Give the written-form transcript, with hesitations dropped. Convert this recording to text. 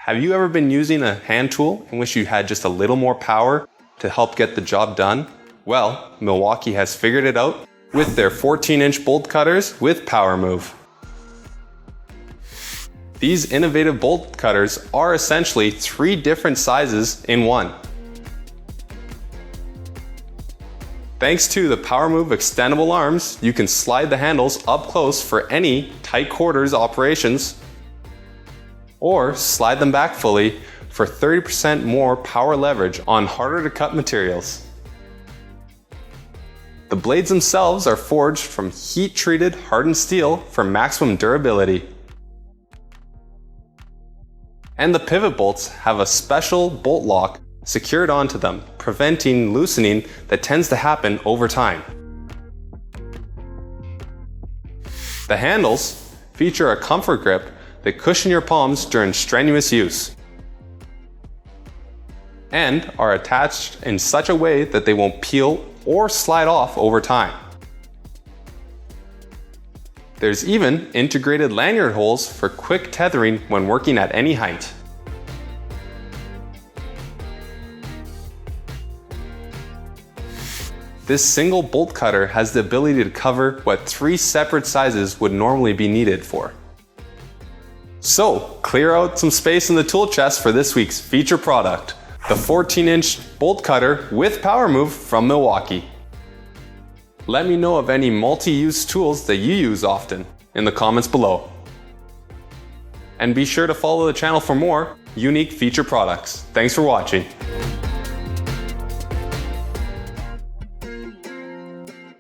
Have you ever been using a hand tool and wish you had just a little more power to help get the job done? Well, Milwaukee has figured it out with their 14-inch bolt cutters with Powermove. These innovative bolt cutters are essentially 3 different sizes in one. Thanks to the Powermove extendable arms, you can slide the handles up close for any tight quarters operations, or slide them back fully for 30% more power leverage on harder to cut materials. The blades themselves are forged from heat-treated hardened steel for maximum durability. And the pivot bolts have a special bolt lock secured onto them, preventing loosening that tends to happen over time. The handles feature a comfort grip that cushion your palms during strenuous use, and are attached in such a way that they won't peel or slide off over time. There's even integrated lanyard holes for quick tethering when working at any height. This single bolt cutter has the ability to cover what 3 separate sizes would normally be needed for. So, clear out some space in the tool chest for this week's feature product, the 14-inch bolt cutter with Powermove from Milwaukee. Let me know of any multi-use tools that you use often in the comments below. And be sure to follow the channel for more unique feature products. Thanks for watching.